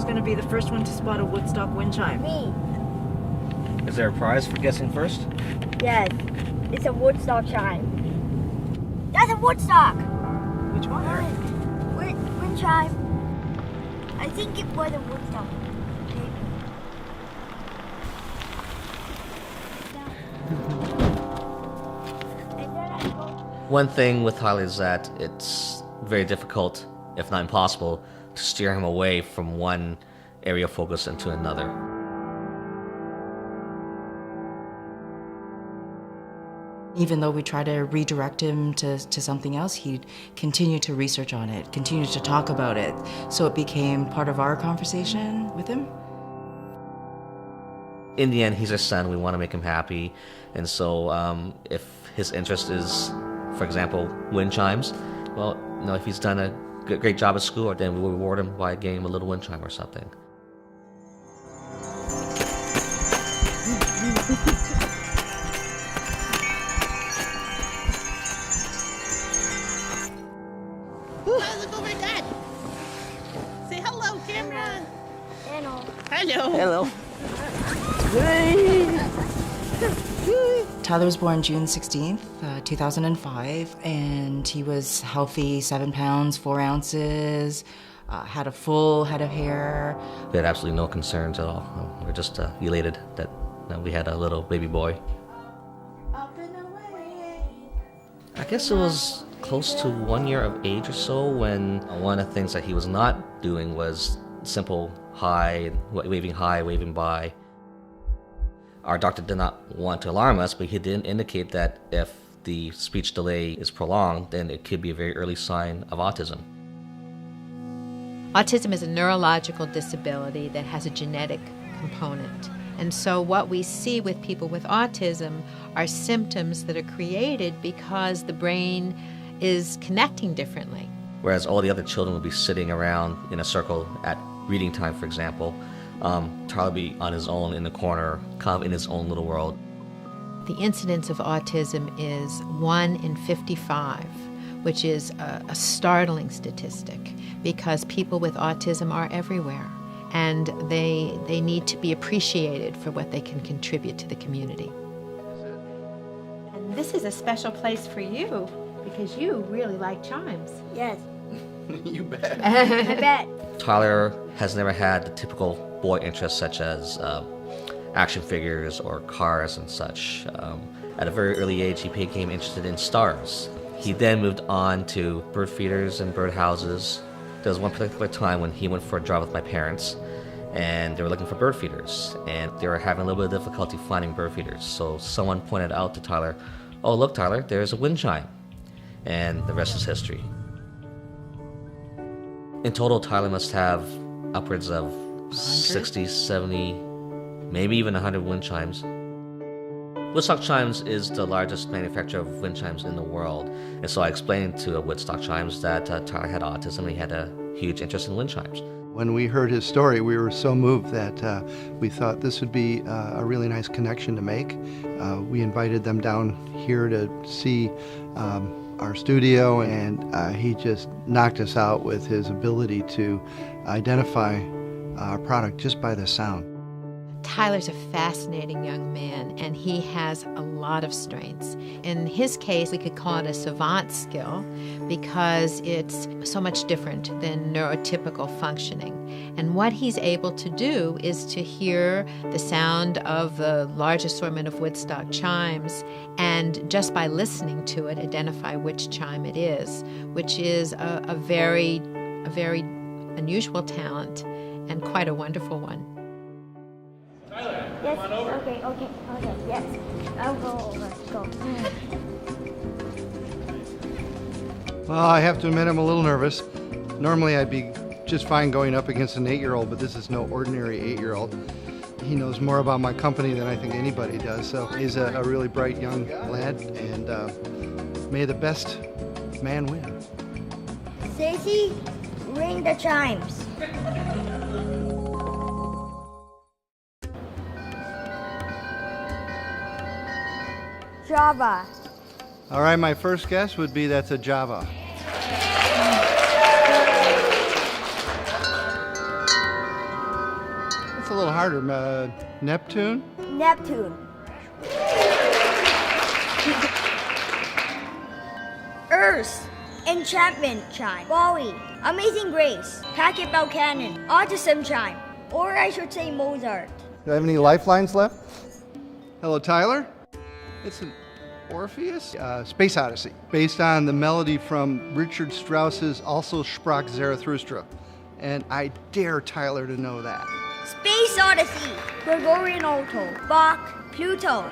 who's going to be the first one to spot a Woodstock wind chime? Me. Is there a prize for guessing first? Yes. It's a Woodstock chime. That's a Woodstock! Which one? Wind chime. I think it was a Woodstock. One thing with Tyler is that it's very difficult, if not impossible, to steer him away from one area of focus into another. Even though we try to redirect him to something else, he'd continue to research on it, continue to talk about it. So it became part of our conversation with him. In the end, he's our son. We want to make him happy. And so if his interest is, for example, wind chimes, well, if he's done a great job at school, then we will reward him by getting him a little wind chime or something. Look over at Dad. Say hello, camera. Hello. Hello. Tyler was born June 16th, 2005, and he was healthy, 7 pounds, 4 ounces, had a full head of hair. We had absolutely no concerns at all. We're just elated that we had a little baby boy. Up and away. I guess it was close to 1 year of age or so when one of the things that he was not doing was simple hi, waving by. Our doctor did not want to alarm us, but he did indicate that if the speech delay is prolonged, then it could be a very early sign of autism. Autism is a neurological disability that has a genetic component. And so what we see with people with autism are symptoms that are created because the brain is connecting differently. Whereas all the other children would be sitting around in a circle at reading time, for example, Tyler would be on his own in the corner, kind of in his own little world. The incidence of autism is 1 in 55, which is a startling statistic because people with autism are everywhere and they need to be appreciated for what they can contribute to the community. And this is a special place for you because you really like chimes. Yes. You bet. I bet. Tyler has never had the typical boy interests such as action figures or cars and such. At a very early age, he became interested in stars. He then moved on to bird feeders and bird houses. There was one particular time when he went for a drive with my parents, and they were looking for bird feeders, and they were having a little bit of difficulty finding bird feeders. So someone pointed out to Tyler, "Oh, look, Tyler, there's a wind chime," and the rest is history. In total, Tyler must have upwards of 60, 70, maybe even 100 wind chimes. Woodstock Chimes is the largest manufacturer of wind chimes in the world, and so I explained to Woodstock Chimes that Tyler had autism and he had a huge interest in wind chimes. When we heard his story, we were so moved that we thought this would be a really nice connection to make. We invited them down here to see our studio, and he just knocked us out with his ability to identify our product just by the sound. Tyler's a fascinating young man, and he has a lot of strengths. In his case, we could call it a savant skill because it's so much different than neurotypical functioning. And what he's able to do is to hear the sound of the large assortment of Woodstock chimes, and just by listening to it, identify which chime it is, which is a very unusual talent and quite a wonderful one. Yes. Okay. Yes. I'll go over. Go. Well, I have to admit I'm a little nervous. Normally I'd be just fine going up against an 8-year-old, but this is no ordinary 8-year-old. He knows more about my company than I think anybody does, so he's a really bright young lad, and may the best man win. Stacy, ring the chimes. Java. All right, my first guess would be that's a Java. a little harder. Neptune? Neptune. Earth. Enchantment Chime. Bowie. Amazing Grace. Packet Bell Cannon. Autism Chime. Or I should say Mozart. Do I have any lifelines left? Hello, Tyler. It's an Orpheus? Space Odyssey, based on the melody from Richard Strauss's Also Sprach Zarathustra. And I dare Tyler to know that. Space Odyssey. Gregorian Alto. Bach. Pluto.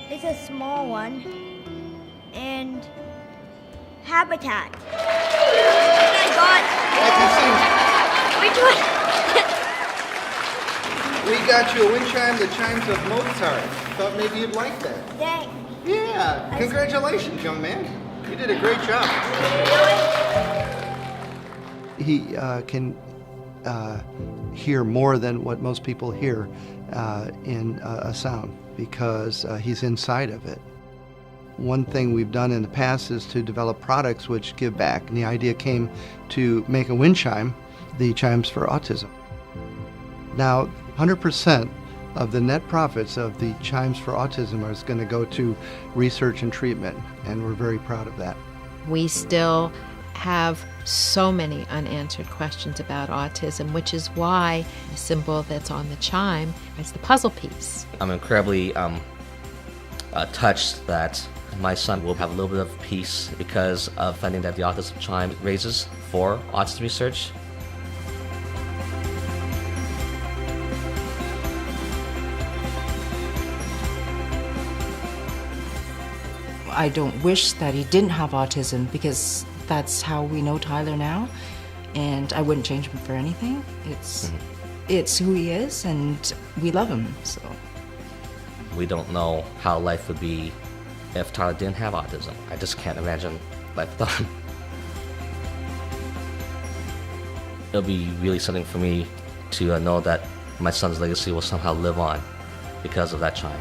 It's a small one. And Habitat. Oh my God. Which one? We got you a wind chime, the chimes of Mozart. Thought maybe you'd like that. Dang. Yeah, congratulations, young man. You did a great job. He can hear more than what most people hear in a sound because he's inside of it. One thing we've done in the past is to develop products which give back, and the idea came to make a wind chime, the Chimes for Autism. Now, 100% of the net profits of the Chimes for Autism is going to go to research and treatment, and we're very proud of that. We still have so many unanswered questions about autism, which is why the symbol that's on the chime is the puzzle piece. I'm incredibly touched that my son will have a little bit of peace because of funding that the Autism Chime raises for autism research. I don't wish that he didn't have autism because that's how we know Tyler now, and I wouldn't change him for anything. It's who he is, and we love him. So We don't know how life would be if Tyler didn't have autism. I just can't imagine life without him. It'll be really something for me to know that my son's legacy will somehow live on because of that chime.